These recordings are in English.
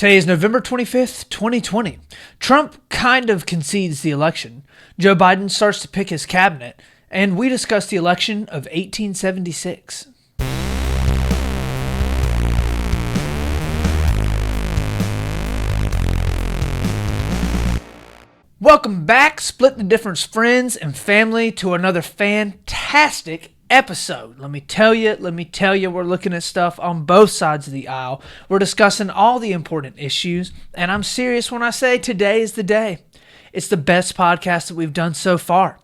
Today is November 25th, 2020. Trump kind of concedes the election. Joe Biden starts to pick his cabinet, and we discuss the election of 1876. Welcome back, Split the Difference friends and family, to another fantastic episode. Let me tell you, we're looking at stuff on both sides of the aisle. We're discussing all the important issues, and I'm serious when I say today is the day. It's the best podcast that we've done so far.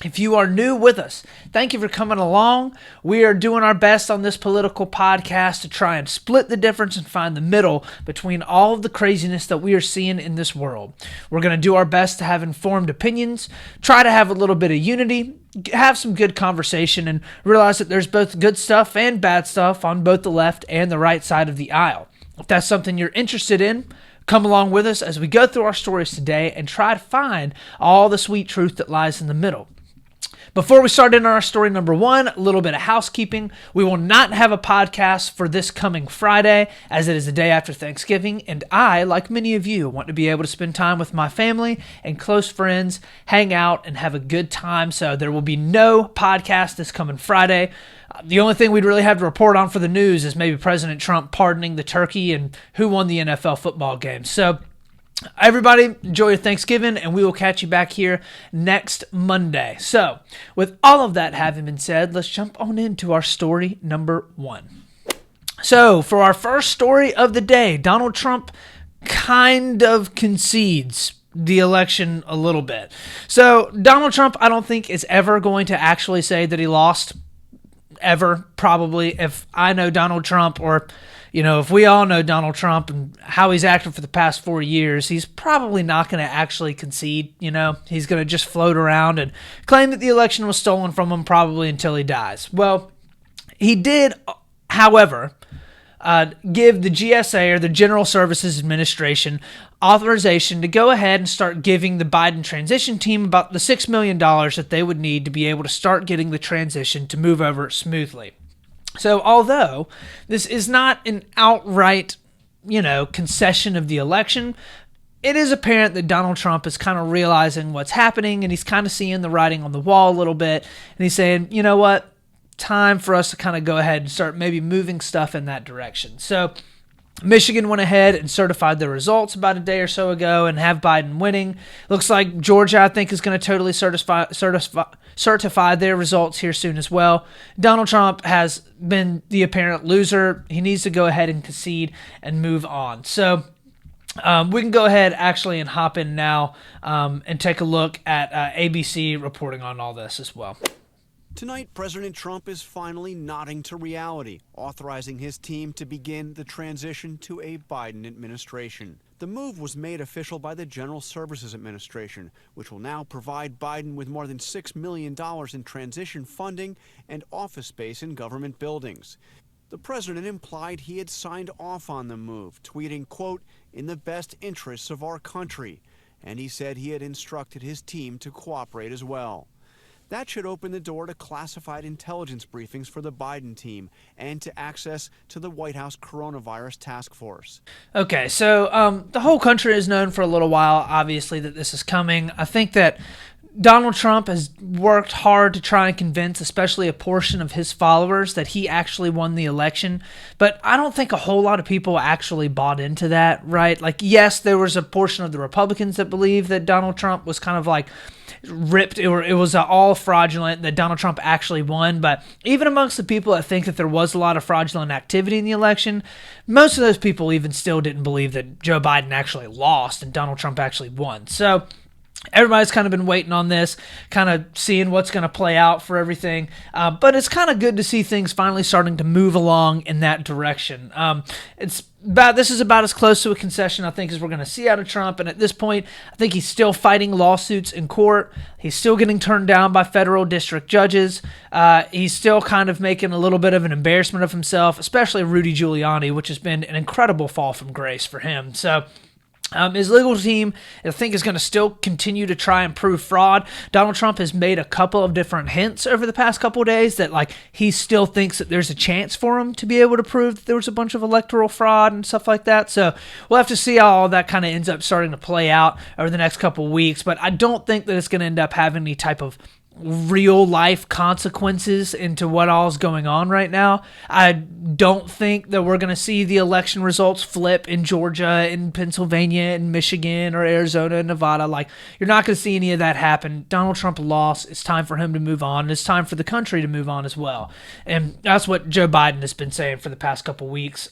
If you are new with us, thank you for coming along. We are doing our best on this political podcast to try and split the difference and find the middle between all of the craziness that we are seeing in this world. We're going to do our best to have informed opinions, try to have a little bit of unity, have some good conversation, and realize that there's both good stuff and bad stuff on both the left and the right side of the aisle. If that's something you're interested in, come along with us as we go through our stories today and try to find all the sweet truth that lies in the middle. Before we start into our story number one, a little bit of housekeeping. We will not have a podcast for this coming Friday, as it is the day after Thanksgiving, and I, like many of you, want to be able to spend time with my family and close friends, hang out, and have a good time, so there will be no podcast this coming Friday. The only thing we'd really have to report on for the news is maybe President Trump pardoning the turkey and who won the NFL football game. So, everybody, enjoy your Thanksgiving, and we will catch you back here next Monday. So, with all of that having been said, let's jump on into our story number one. So, for our first story of the day, Donald Trump kind of concedes the election a little bit. So, Donald Trump, I don't think, is ever going to actually say that he lost, ever, probably. If I know Donald Trump, or if we all know Donald Trump and how he's acted for the past 4 years, he's probably not going to actually concede. He's going to just float around and claim that the election was stolen from him probably until he dies. Well, he did, however, give the GSA, or the General Services Administration, authorization to go ahead and start giving the Biden transition team about the $6 million that they would need to be able to start getting the transition to move over smoothly. So although this is not an outright, concession of the election, it is apparent that Donald Trump is kind of realizing what's happening, and he's kind of seeing the writing on the wall a little bit, and he's saying, you know what, time for us to kind of go ahead and start maybe moving stuff in that direction. So Michigan went ahead and certified their results about a day or so ago and have Biden winning. Looks like Georgia, I think, is going to totally certify their results here soon as well. Donald Trump has been the apparent loser. He needs to go ahead and concede and move on. So we can go ahead actually and hop in now and take a look at ABC reporting on all this as well. Tonight, President Trump is finally nodding to reality, authorizing his team to begin the transition to a Biden administration. The move was made official by the General Services Administration, which will now provide Biden with more than $6 million in transition funding and office space in government buildings. The president implied he had signed off on the move, tweeting, quote, "in the best interests of our country," and he said he had instructed his team to cooperate as well. That should open the door to classified intelligence briefings for the Biden team and to access to the White House coronavirus task force. Okay, so the whole country has known for a little while, obviously, that this is coming. I think that Donald Trump has worked hard to try and convince, especially a portion of his followers, that he actually won the election. But I don't think a whole lot of people actually bought into that, right? Like, yes, there was a portion of the Republicans that believed that Donald Trump was kind of like ripped, it was all fraudulent, that Donald Trump actually won. But even amongst the people that think that there was a lot of fraudulent activity in the election, most of those people even still didn't believe that Joe Biden actually lost and Donald Trump actually won. So everybody's kind of been waiting on this, kind of seeing what's going to play out for everything. But it's kind of good to see things finally starting to move along in that direction. This is about as close to a concession, I think, as we're going to see out of Trump. And at this point, I think he's still fighting lawsuits in court. He's still getting turned down by federal district judges. He's still kind of making a little bit of an embarrassment of himself, especially Rudy Giuliani, which has been an incredible fall from grace for him. So His legal team, I think, is going to still continue to try and prove fraud. Donald Trump has made a couple of different hints over the past couple of days that, like, he still thinks that there's a chance for him to be able to prove that there was a bunch of electoral fraud and stuff like that. So we'll have to see how all that kind of ends up starting to play out over the next couple of weeks. But I don't think that it's going to end up having any type of real life consequences into what all's going on right now. I don't think that we're going to see the election results flip in Georgia, in Pennsylvania, in Michigan, or Arizona, and Nevada. Like, you're not going to see any of that happen. Donald Trump lost. It's time for him to move on. It's time for the country to move on as well. And that's what Joe Biden has been saying for the past couple weeks.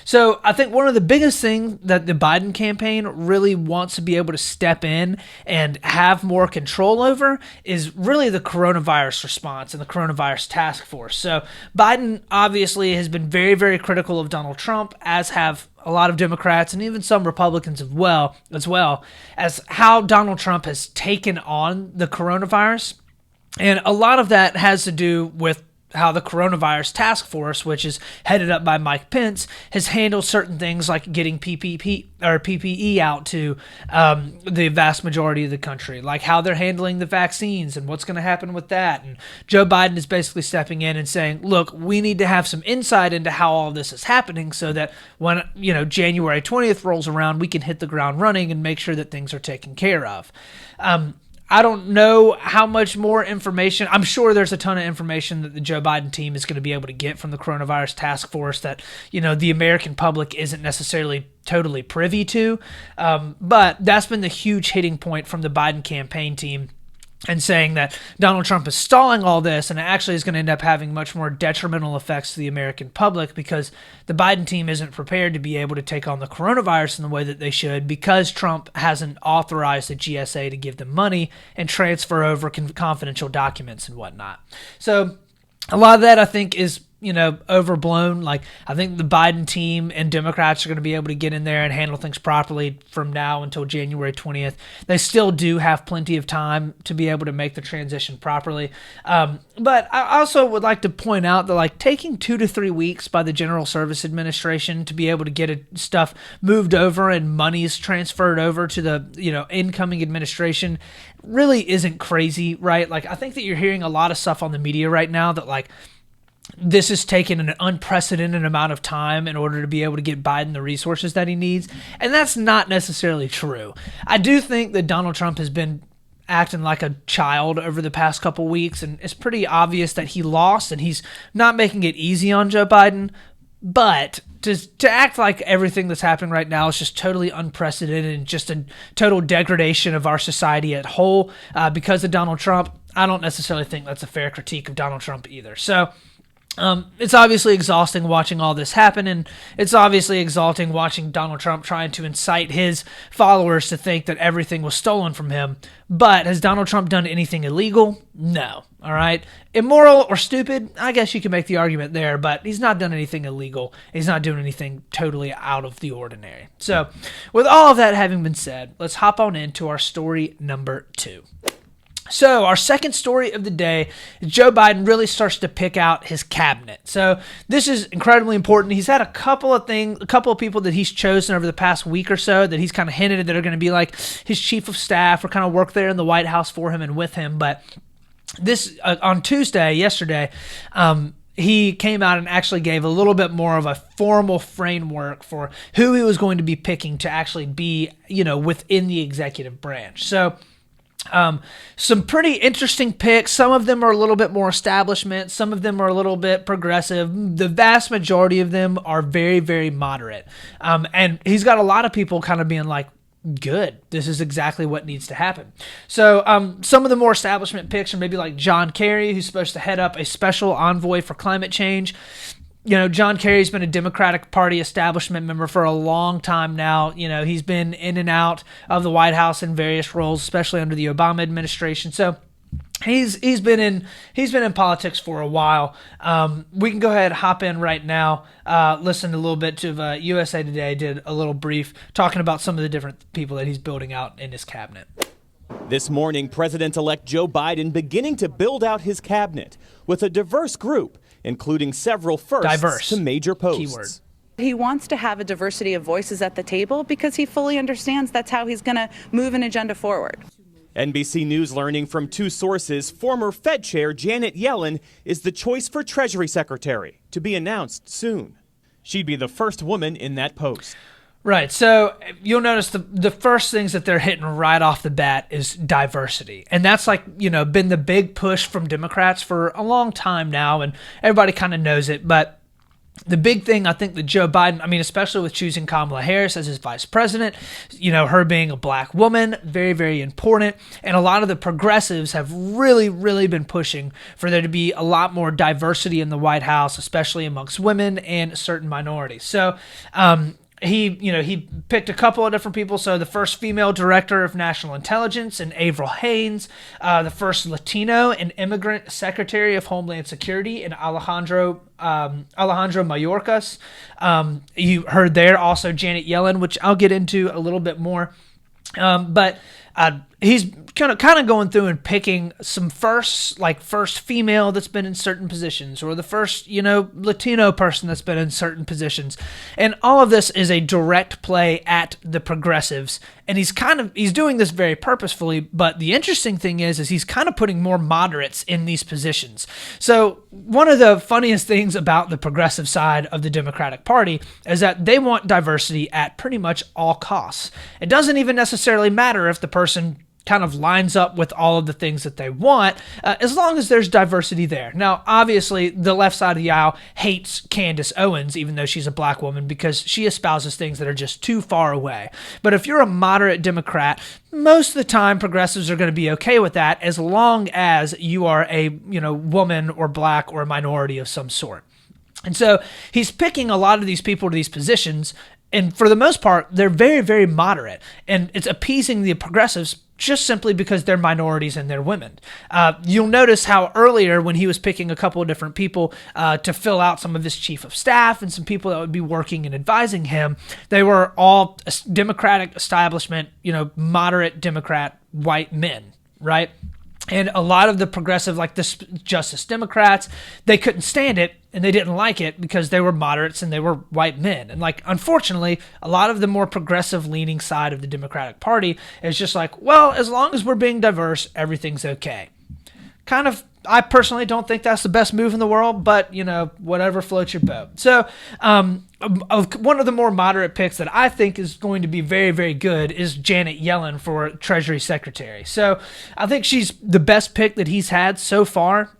So I think one of the biggest things that the Biden campaign really wants to be able to step in and have more control over is really the coronavirus response and the coronavirus task force. So Biden obviously has been very, very critical of Donald Trump, as have a lot of Democrats and even some Republicans as well as how Donald Trump has taken on the coronavirus. And a lot of that has to do with how the coronavirus task force, which is headed up by Mike Pence, has handled certain things like getting PPE out to the vast majority of the country, like how they're handling the vaccines and what's going to happen with that. And Joe Biden is basically stepping in and saying, look, we need to have some insight into how all this is happening so that when, January 20th rolls around, we can hit the ground running and make sure that things are taken care of. I don't know how much more information. I'm sure there's a ton of information that the Joe Biden team is going to be able to get from the coronavirus task force that, the American public isn't necessarily totally privy to. But that's been the huge hitting point from the Biden campaign team, and saying that Donald Trump is stalling all this, and it actually is going to end up having much more detrimental effects to the American public because the Biden team isn't prepared to be able to take on the coronavirus in the way that they should, because Trump hasn't authorized the GSA to give them money and transfer over confidential documents and whatnot. So a lot of that, I think, is overblown. Like, I think the Biden team and Democrats are going to be able to get in there and handle things properly from now until January 20th. They still do have plenty of time to be able to make the transition properly. But I also would like to point out that, like, taking 2 to 3 weeks by the General Service Administration to be able to get stuff moved over and monies transferred over to the, incoming administration really isn't crazy, right? Like, I think that you're hearing a lot of stuff on the media right now that, like, this has taken an unprecedented amount of time in order to be able to get Biden the resources that he needs. And that's not necessarily true. I do think that Donald Trump has been acting like a child over the past couple weeks, and it's pretty obvious that he lost and he's not making it easy on Joe Biden. But to act like everything that's happening right now is just totally unprecedented and just a total degradation of our society at whole because of Donald Trump, I don't necessarily think that's a fair critique of Donald Trump either. So it's obviously exhausting watching all this happen, and it's obviously exhausting watching Donald Trump trying to incite his followers to think that everything was stolen from him. But has Donald Trump done anything illegal? No. All right. Immoral or stupid? I guess you can make the argument there, but he's not done anything illegal. He's not doing anything totally out of the ordinary. So with all of that having been said, let's hop on into our story number 2. So our second story of the day is Joe Biden really starts to pick out his cabinet. So this is incredibly important. He's had a couple of people that he's chosen over the past week or so that he's kind of hinted that are going to be like his chief of staff or kind of work there in the White House for him and with him. But this on yesterday, he came out and actually gave a little bit more of a formal framework for who he was going to be picking to actually be, within the executive branch. So some pretty interesting picks. Some of them are a little bit more establishment. Some of them are a little bit progressive. The vast majority of them are very, very moderate. And he's got a lot of people kind of being like, good, this is exactly what needs to happen. So some of the more establishment picks are maybe like John Kerry, who's supposed to head up a special envoy for climate change. John Kerry's been a Democratic Party establishment member for a long time now. He's been in and out of the White House in various roles, especially under the Obama administration. So he's been in politics for a while. We can go ahead and hop in right now. Listen a little bit to USA Today did a little brief talking about some of the different people that he's building out in his cabinet. This morning, President-elect Joe Biden beginning to build out his cabinet with a diverse group, including several firsts Diverse. to major posts. Keyword. He wants to have a diversity of voices at the table because he fully understands that's how he's going to move an agenda forward. NBC News learning from two sources, former Fed Chair Janet Yellen is the choice for Treasury Secretary, to be announced soon. She'd be the first woman in that post. Right. So you'll notice the first things that they're hitting right off the bat is diversity. And that's been the big push from Democrats for a long time now, and everybody kind of knows it. But the big thing, I think, that Joe Biden, especially with choosing Kamala Harris as his vice president, her being a black woman, very, very important. And a lot of the progressives have really, really been pushing for there to be a lot more diversity in the White House, especially amongst women and certain minorities. So, he picked a couple of different people. So the first female director of national intelligence, and Avril Haines, the first Latino and immigrant secretary of Homeland Security, and Alejandro Mayorkas. You heard there also Janet Yellen, which I'll get into a little bit more. But he's kind of going through and picking some first female that's been in certain positions, or the first, Latino person that's been in certain positions. And all of this is a direct play at the progressives. And he's doing this very purposefully. But the interesting thing is he's kind of putting more moderates in these positions. So one of the funniest things about the progressive side of the Democratic Party is that they want diversity at pretty much all costs. It doesn't even necessarily matter if the person kind of lines up with all of the things that they want, as long as there's diversity there. Now, obviously, the left side of the aisle hates Candace Owens, even though she's a black woman, because she espouses things that are just too far away. But if you're a moderate Democrat, most of the time progressives are going to be okay with that, as long as you are a woman or black or a minority of some sort. And so he's picking a lot of these people to these positions, and for the most part, they're very, very moderate. And it's appeasing the progressives just simply because they're minorities and they're women. You'll notice how earlier, when he was picking a couple of different people to fill out some of his chief of staff and some people that would be working and advising him, they were all Democratic establishment, moderate Democrat white men, right? And a lot of the progressive, like the Justice Democrats, they couldn't stand it and they didn't like it because they were moderates and they were white men. And unfortunately, a lot of the more progressive leaning side of the Democratic Party is just well, as long as we're being diverse, everything's okay. I personally don't think that's the best move in the world, but, whatever floats your boat. So, one of the more moderate picks that I think is going to be very, very good is Janet Yellen for Treasury Secretary. So, I think she's the best pick that he's had so far.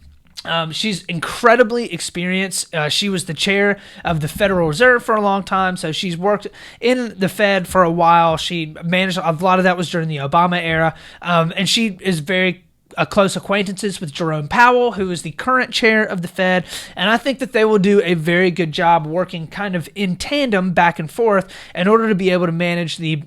She's incredibly experienced. She was the chair of the Federal Reserve for a long time, so she's worked in the Fed for a while. She managed a lot of that was during the Obama era, and she is very close acquaintances with Jerome Powell, who is the current chair of the Fed, and I think that they will do a very good job working kind of in tandem back and forth in order to be able to manage the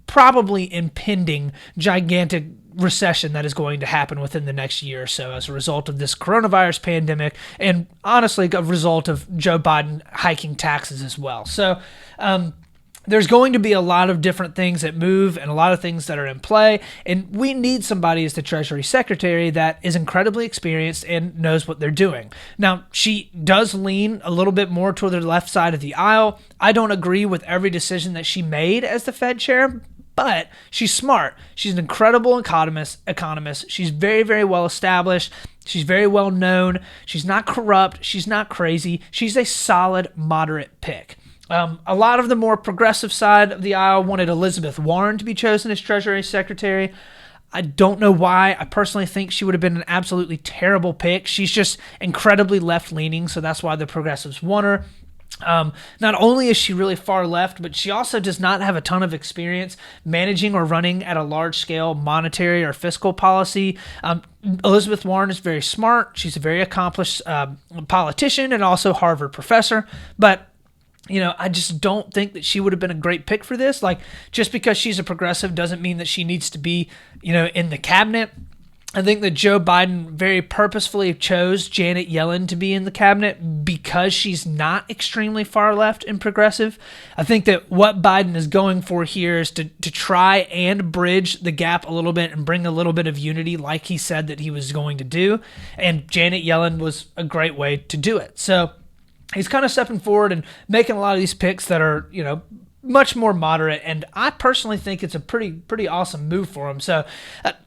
probably impending gigantic recession that is going to happen within the next year or so as a result of this coronavirus pandemic, and honestly a result of Joe Biden hiking taxes as well. So there's going to be a lot of different things that move and a lot of things that are in play, and we need somebody as the Treasury Secretary that is incredibly experienced and knows what they're doing. Now, she does lean a little bit more toward the left side of the aisle. I don't agree with every decision that she made as the Fed chair, but she's smart. She's an incredible economist. She's very, very well established. She's very well known. She's not corrupt. She's not crazy. She's a solid, moderate pick. A lot of the more progressive side of the aisle wanted Elizabeth Warren to be chosen as Treasury Secretary. I don't know why. I personally think she would have been an absolutely terrible pick. She's just incredibly left-leaning, so that's why the progressives want her. Not only is she really far left, but she also does not have a ton of experience managing or running at a large-scale monetary or fiscal policy. Elizabeth Warren is very smart. She's a very accomplished politician and also Harvard professor, but I just don't think that she would have been a great pick for this. Just because she's a progressive doesn't mean that she needs to be, in the cabinet. I think that Joe Biden very purposefully chose Janet Yellen to be in the cabinet because she's not extremely far left and progressive. I think that what Biden is going for here is to try and bridge the gap a little bit and bring a little bit of unity like he said that he was going to do. And Janet Yellen was a great way to do it. So he's kind of stepping forward and making a lot of these picks that are, much more moderate, and I personally think it's a pretty awesome move for him. So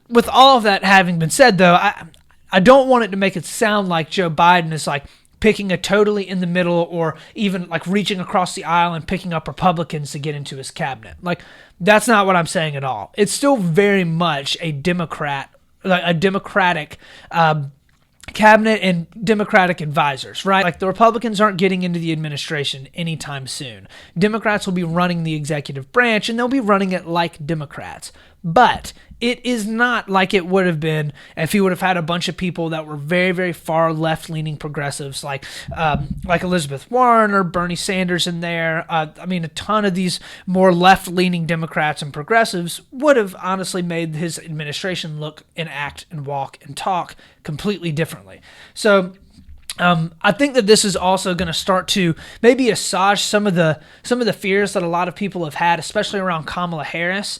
with all of that having been said, though, I don't want it to make it sound like Joe Biden is like picking a totally in the middle or even like reaching across the aisle and picking up Republicans to get into his cabinet. Like, that's not what I'm saying at all. It's still very much a Democratic cabinet and Democratic advisors, right? Like, the Republicans aren't getting into the administration anytime soon. Democrats will be running the executive branch, and they'll be running it like Democrats. But it is not like it would have been if he would have had a bunch of people that were very, very far left-leaning progressives, like Elizabeth Warren or Bernie Sanders in there. A ton of these more left-leaning Democrats and progressives would have honestly made his administration look and act and walk and talk completely differently. So I think that this is also going to start to maybe assuage some of the fears that a lot of people have had, especially around Kamala Harris.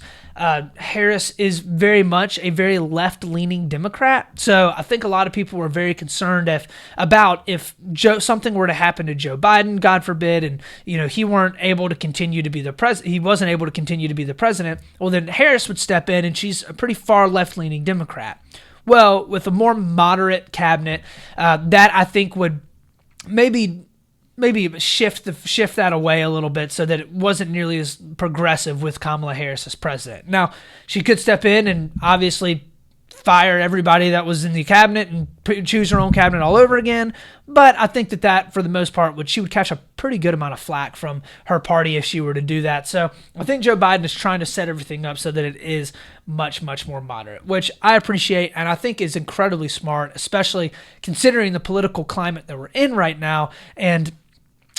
Harris is very much a very left-leaning Democrat, so I think a lot of people were very concerned if something were to happen to Joe Biden, God forbid, and he wasn't able to continue to be the president. Well, then Harris would step in, and she's a pretty far left-leaning Democrat. Well, with a more moderate cabinet, that I think would maybe shift that away a little bit so that it wasn't nearly as progressive with Kamala Harris as president. Now, she could step in and obviously fire everybody that was in the cabinet and choose her own cabinet all over again, but I think that for the most part, she would catch a pretty good amount of flack from her party if she were to do that. So I think Joe Biden is trying to set everything up so that it is much, much more moderate, which I appreciate and I think is incredibly smart, especially considering the political climate that we're in right now. And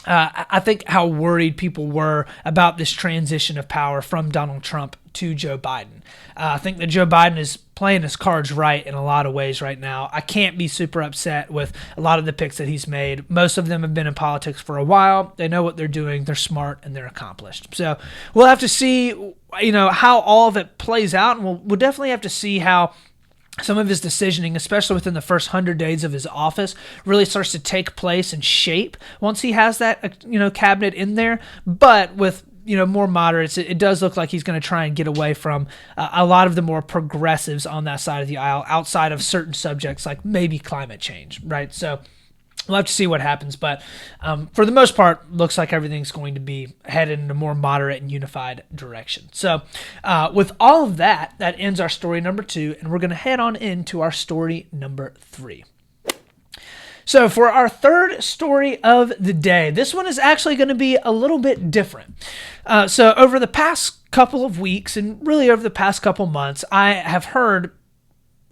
I think how worried people were about this transition of power from Donald Trump to Joe Biden. I think that Joe Biden is playing his cards right in a lot of ways right now. I can't be super upset with a lot of the picks that he's made. Most of them have been in politics for a while. They know what they're doing. They're smart and they're accomplished. So we'll have to see, how all of it plays out, and we'll definitely have to see how some of his decisioning, especially within the first 100 days of his office, really starts to take place and shape once he has that, cabinet in there. But with, more moderates, it does look like he's going to try and get away from a lot of the more progressives on that side of the aisle outside of certain subjects like maybe climate change, right? So we'll have to see what happens, but for the most part, looks like everything's going to be headed in a more moderate and unified direction. So with all of that ends our story number 2, and we're going to head on into our story number 3. So for our third story of the day, this one is actually going to be a little bit different. So over the past couple of weeks, and really over the past couple months, I have heard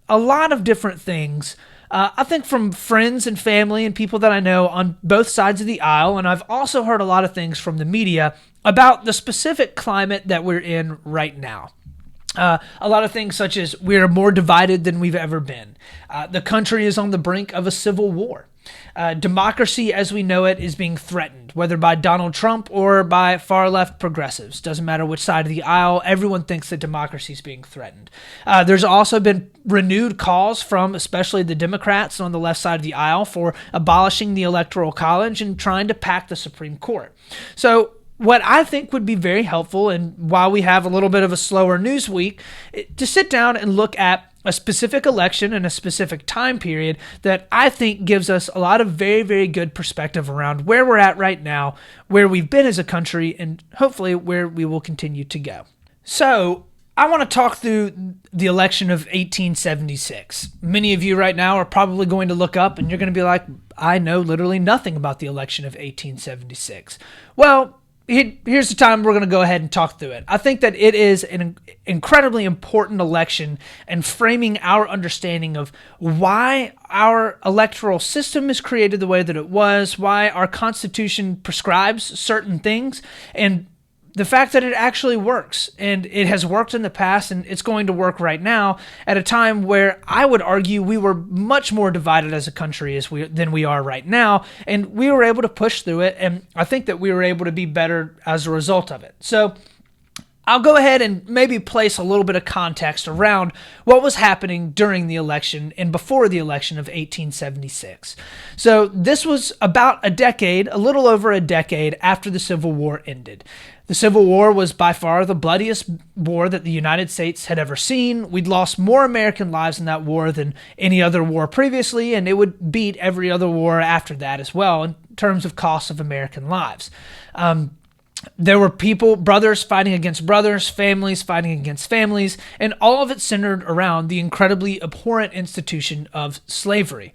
a lot of different things, I think from friends and family and people that I know on both sides of the aisle, and I've also heard a lot of things from the media about the specific climate that we're in right now. A lot of things such as we're more divided than we've ever been. The country is on the brink of a civil war. Democracy as we know it is being threatened, whether by Donald Trump or by far-left progressives. Doesn't matter which side of the aisle, everyone thinks that democracy is being threatened. There's also been renewed calls from especially the Democrats on the left side of the aisle for abolishing the Electoral College and trying to pack the Supreme Court. So what I think would be very helpful, and while we have a little bit of a slower news week, to sit down and look at a specific election and a specific time period that I think gives us a lot of very, very good perspective around where we're at right now, where we've been as a country, and hopefully where we will continue to go. So I want to talk through the election of 1876. Many of you right now are probably going to look up and you're going to be like, I know literally nothing about the election of 1876. Well, here's the time we're going to go ahead and talk through it. I think that it is an incredibly important election and framing our understanding of why our electoral system is created the way that it was, why our Constitution prescribes certain things, and the fact that it actually works, and it has worked in the past, and it's going to work right now at a time where I would argue we were much more divided as a country than we are right now, and we were able to push through it, and I think that we were able to be better as a result of it. So I'll go ahead and maybe place a little bit of context around what was happening during the election and before the election of 1876. So this was about a little over a decade after the Civil War ended. The Civil War was by far the bloodiest war that the United States had ever seen. We'd lost more American lives in that war than any other war previously, and it would beat every other war after that as well in terms of cost of American lives. There were brothers fighting against brothers, families fighting against families, and all of it centered around the incredibly abhorrent institution of slavery.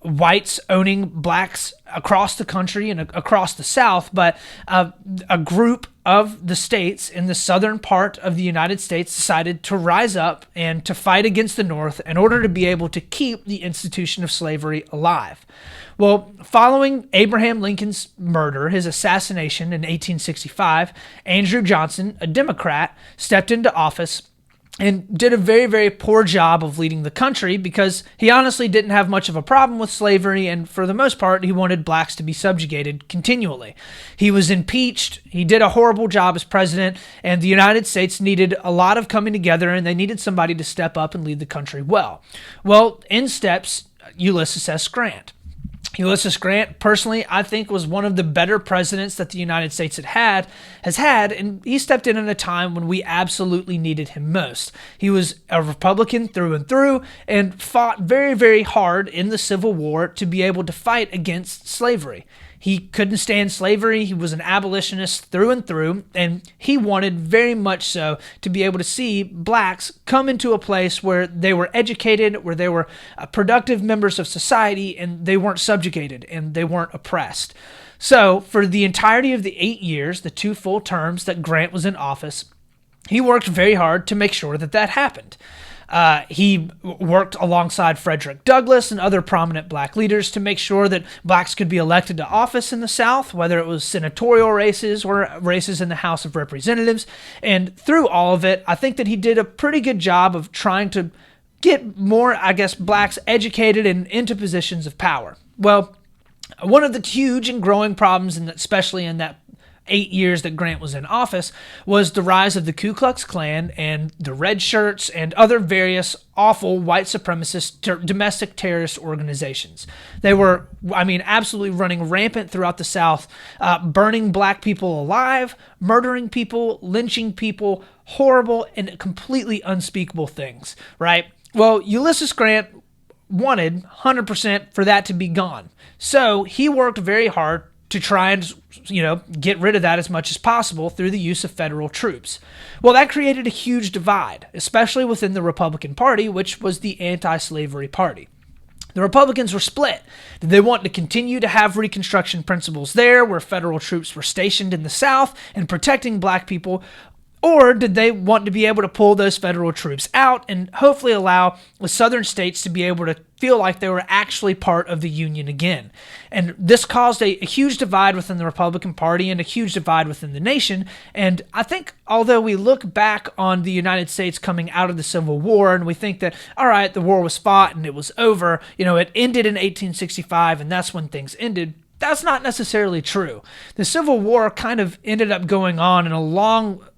Whites owning blacks across the country and across the South, but a group of the states in the southern part of the United States decided to rise up and to fight against the North in order to be able to keep the institution of slavery alive. Well, following Abraham Lincoln's murder, his assassination in 1865, Andrew Johnson, a Democrat, stepped into office and did a very, very poor job of leading the country because he honestly didn't have much of a problem with slavery, and for the most part, he wanted blacks to be subjugated continually. He was impeached, he did a horrible job as president, and the United States needed a lot of coming together, and they needed somebody to step up and lead the country well. Well, in steps Ulysses S. Grant. Ulysses Grant, personally, I think was one of the better presidents that the United States has had, and he stepped in at a time when we absolutely needed him most. He was a Republican through and through and fought very, very hard in the Civil War to be able to fight against slavery. He couldn't stand slavery. He was an abolitionist through and through, and he wanted very much so to be able to see blacks come into a place where they were educated, where they were productive members of society, and they weren't subjugated and they weren't oppressed. So for the entirety of the 8 years, the 2 full terms that Grant was in office, he worked very hard to make sure that happened. He worked alongside Frederick Douglass and other prominent black leaders to make sure that blacks could be elected to office in the South, whether it was senatorial races or races in the House of Representatives. And through all of it, I think that he did a pretty good job of trying to get more, blacks educated and into positions of power. Well, one of the huge and growing problems, especially in that 8 years that Grant was in office, was the rise of the Ku Klux Klan and the Red Shirts and other various awful white supremacist domestic terrorist organizations. They were, absolutely running rampant throughout the South, burning black people alive, murdering people, lynching people, horrible and completely unspeakable things, right? Well, Ulysses Grant wanted 100% for that to be gone. So he worked very hard to try and, get rid of that as much as possible through the use of federal troops. Well, that created a huge divide, especially within the Republican Party, which was the anti-slavery party. The Republicans were split. Did they want to continue to have Reconstruction principles there, where federal troops were stationed in the South and protecting black people? Or did they want to be able to pull those federal troops out and hopefully allow the southern states to be able to feel like they were actually part of the Union again? And this caused a huge divide within the Republican Party and a huge divide within the nation. And I think although we look back on the United States coming out of the Civil War and we think that, all right, the war was fought and it was over, it ended in 1865 and that's when things ended. That's not necessarily true. The Civil War kind of ended up going on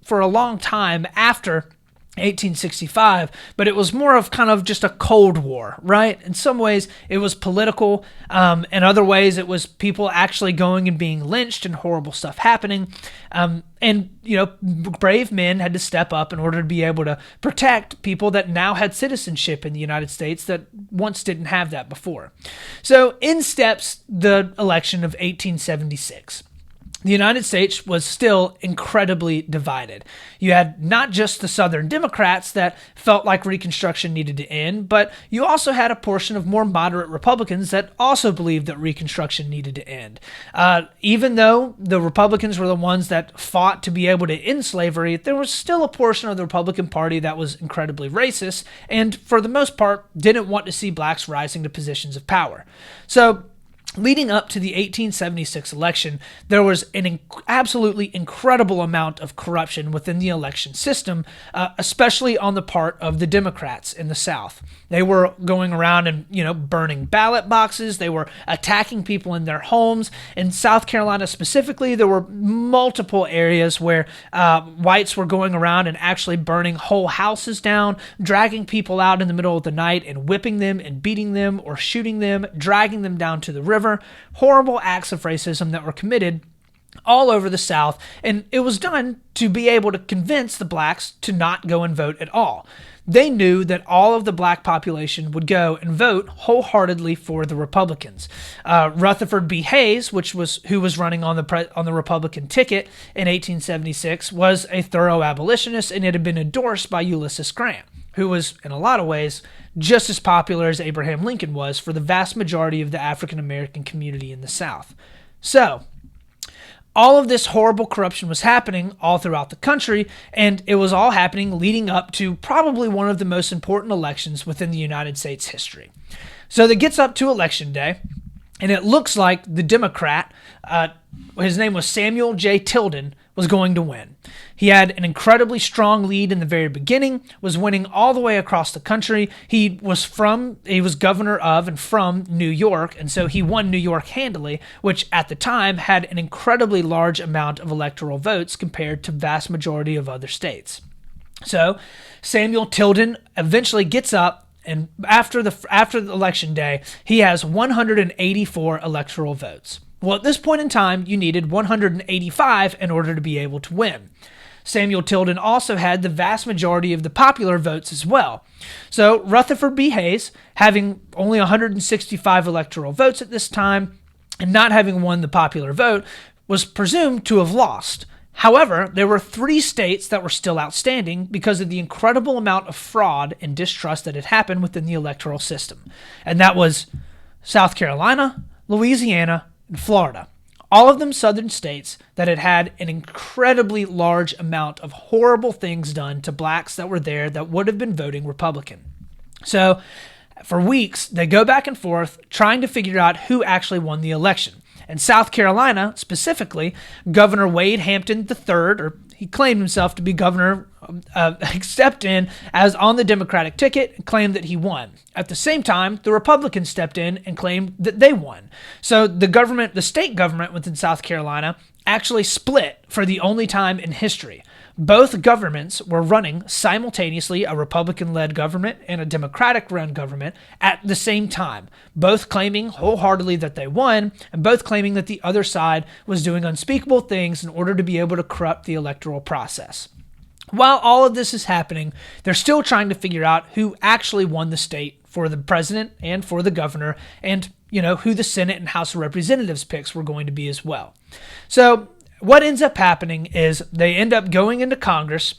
for a long time after 1865, but it was more of kind of just a Cold War, right? In some ways, it was political. In other ways, it was people actually going and being lynched and horrible stuff happening. Brave men had to step up in order to be able to protect people that now had citizenship in the United States that once didn't have that before. So in steps the election of 1876. The United States was still incredibly divided. You had not just the Southern Democrats that felt like Reconstruction needed to end, but you also had a portion of more moderate Republicans that also believed that Reconstruction needed to end. Even though the Republicans were the ones that fought to be able to end slavery, there was still a portion of the Republican Party that was incredibly racist and, for the most part, didn't want to see blacks rising to positions of power. So Leading up to the 1876 election, there was an absolutely incredible amount of corruption within the election system, especially on the part of the Democrats in the South. They were going around and, burning ballot boxes. They were attacking people in their homes. In South Carolina specifically, there were multiple areas where whites were going around and actually burning whole houses down, dragging people out in the middle of the night and whipping them and beating them or shooting them, dragging them down to the river. Horrible acts of racism that were committed all over the South, and it was done to be able to convince the blacks to not go and vote at all. They knew that all of the black population would go and vote wholeheartedly for the Republicans. Rutherford B. Hayes, who was running on the Republican ticket in 1876, was a thorough abolitionist, and it had been endorsed by Ulysses Grant, who was, in a lot of ways, just as popular as Abraham Lincoln was for the vast majority of the African American community in the South. So, all of this horrible corruption was happening all throughout the country, and it was all happening leading up to probably one of the most important elections within the United States history. So that gets up to Election Day, and it looks like the Democrat, his name was Samuel J. Tilden, was going to win. He had an incredibly strong lead in the very beginning, was winning all the way across the country. He was governor of and from New York, and so he won New York handily, which at the time had an incredibly large amount of electoral votes compared to vast majority of other states. So Samuel Tilden eventually gets up, and after the election day, he has 184 electoral votes. Well, at this point in time, you needed 185 in order to be able to win. Samuel Tilden also had the vast majority of the popular votes as well. So Rutherford B. Hayes, having only 165 electoral votes at this time and not having won the popular vote, was presumed to have lost. However, there were 3 states that were still outstanding because of the incredible amount of fraud and distrust that had happened within the electoral system. And that was South Carolina, Louisiana, and Florida. All of them southern states that had had an incredibly large amount of horrible things done to blacks that were there that would have been voting Republican. So for weeks, they go back and forth trying to figure out who actually won the election. In South Carolina, specifically, Governor Wade Hampton III, or he claimed himself to be governor, stepped in as on the Democratic ticket and claimed that he won. At the same time, the Republicans stepped in and claimed that they won. So the state government within South Carolina actually split for the only time in history. Both governments were running simultaneously, a Republican-led government and a Democratic-run government at the same time, both claiming wholeheartedly that they won, and both claiming that the other side was doing unspeakable things in order to be able to corrupt the electoral process. While all of this is happening, they're still trying to figure out who actually won the state for the president and for the governor, and who the Senate and House of Representatives picks were going to be as well. So what ends up happening is they end up going into Congress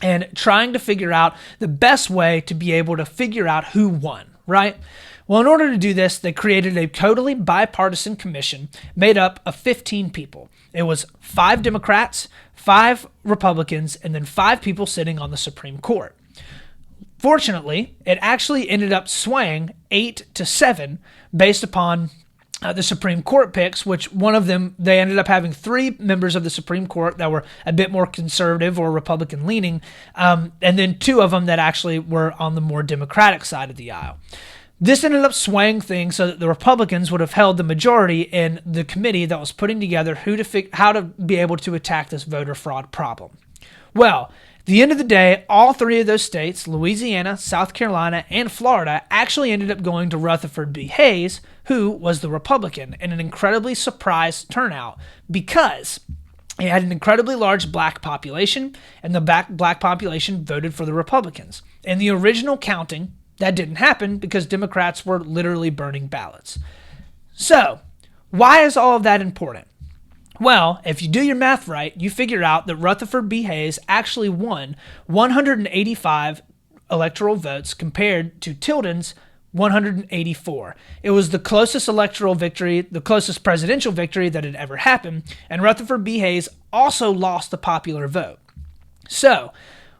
and trying to figure out the best way to be able to figure out who won, right? Well, in order to do this, they created a totally bipartisan commission made up of 15 people. It was 5 Democrats, 5 Republicans, and then 5 people sitting on the Supreme Court. Fortunately, it actually ended up swaying 8-7 based upon the Supreme Court picks, which one of them, they ended up having 3 members of the Supreme Court that were a bit more conservative or Republican leaning, and then 2 of them that actually were on the more Democratic side of the aisle. This ended up swaying things so that the Republicans would have held the majority in the committee that was putting together how to be able to attack this voter fraud problem. Well, at the end of the day, all 3 of those states, Louisiana, South Carolina, and Florida, actually ended up going to Rutherford B. Hayes, who was the Republican, in an incredibly surprised turnout because he had an incredibly large black population, and the black population voted for the Republicans. In the original counting, that didn't happen because Democrats were literally burning ballots. So, why is all of that important? Well, if you do your math right, you figure out that Rutherford B. Hayes actually won 185 electoral votes compared to Tilden's 184. It was the closest electoral victory, the closest presidential victory that had ever happened, and Rutherford B. Hayes also lost the popular vote. So,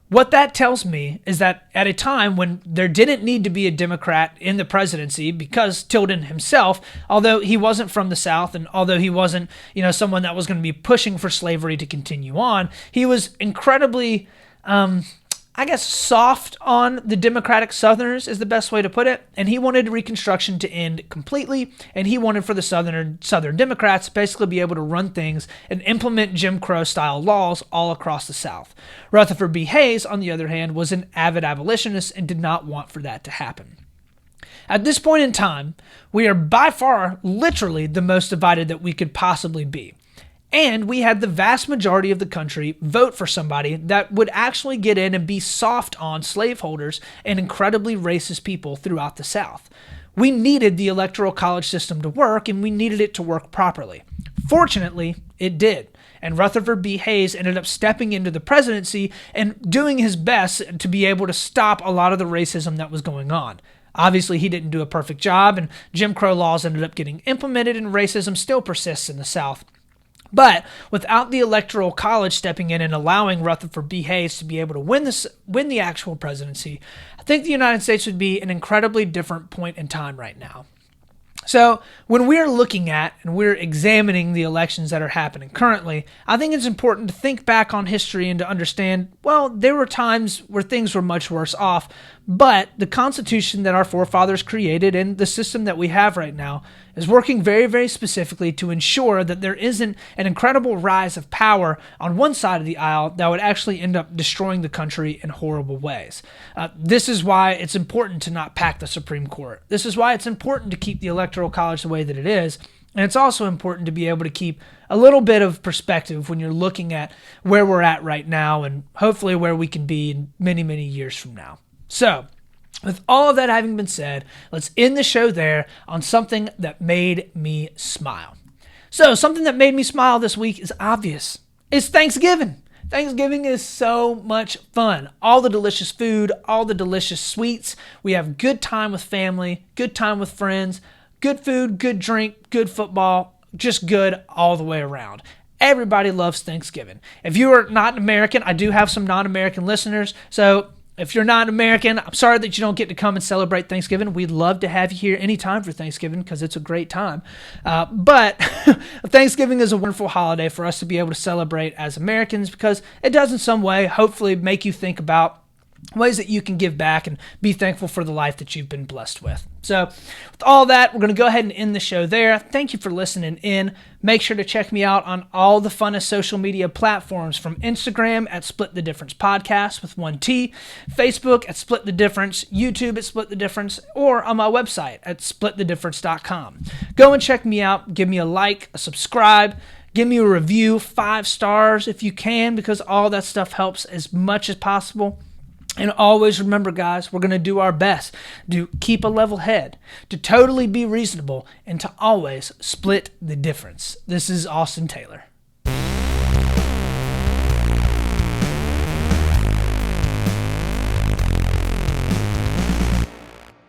What that tells me is that at a time when there didn't need to be a Democrat in the presidency, because Tilden himself, although he wasn't from the South and although he wasn't, someone that was going to be pushing for slavery to continue on, he was incredibly, soft on the Democratic Southerners is the best way to put it. And he wanted Reconstruction to end completely. And he wanted for the Southern Democrats to basically be able to run things and implement Jim Crow style laws all across the South. Rutherford B. Hayes, on the other hand, was an avid abolitionist and did not want for that to happen. At this point in time, we are by far literally the most divided that we could possibly be. And we had the vast majority of the country vote for somebody that would actually get in and be soft on slaveholders and incredibly racist people throughout the South. We needed the Electoral College system to work, and we needed it to work properly. Fortunately, it did. And Rutherford B. Hayes ended up stepping into the presidency and doing his best to be able to stop a lot of the racism that was going on. Obviously, he didn't do a perfect job, and Jim Crow laws ended up getting implemented, and racism still persists in the South. But without the Electoral College stepping in and allowing Rutherford B. Hayes to be able to win the actual presidency, I think the United States would be an incredibly different point in time right now. So when we're looking at and we're examining the elections that are happening currently, I think it's important to think back on history and to understand, well, there were times where things were much worse off, but the Constitution that our forefathers created and the system that we have right now is working very, very specifically to ensure that there isn't an incredible rise of power on one side of the aisle that would actually end up destroying the country in horrible ways. This is why it's important to not pack the Supreme Court. This is why it's important to keep the Electoral College the way that it is. And it's also important to be able to keep a little bit of perspective when you're looking at where we're at right now and hopefully where we can be in many, many years from now. So, with all of that having been said, let's end the show there on something that made me smile. So, something that made me smile this week is obvious. It's Thanksgiving. Thanksgiving is so much fun. All the delicious food, all the delicious sweets. We have good time with family, good time with friends, good food, good drink, good football, just good all the way around. Everybody loves Thanksgiving. If you are not American, I do have some non-American listeners, so if you're not American, I'm sorry that you don't get to come and celebrate Thanksgiving. We'd love to have you here anytime for Thanksgiving because it's a great time. But Thanksgiving is a wonderful holiday for us to be able to celebrate as Americans because it does in some way hopefully make you think about ways that you can give back and be thankful for the life that you've been blessed with. So with all that, we're going to go ahead and end the show there. Thank you for listening in. Make sure to check me out on all the funnest social media platforms, from Instagram at Split the Difference Podcast with 1 T, Facebook at Split the Difference, YouTube at Split the Difference, or on my website at splitthedifference.com. Go and check me out. Give me a like, a subscribe. Give me a review, 5 stars if you can, because all that stuff helps as much as possible. And always remember, guys, we're going to do our best to keep a level head, to totally be reasonable, and to always split the difference. This is Austin Taylor.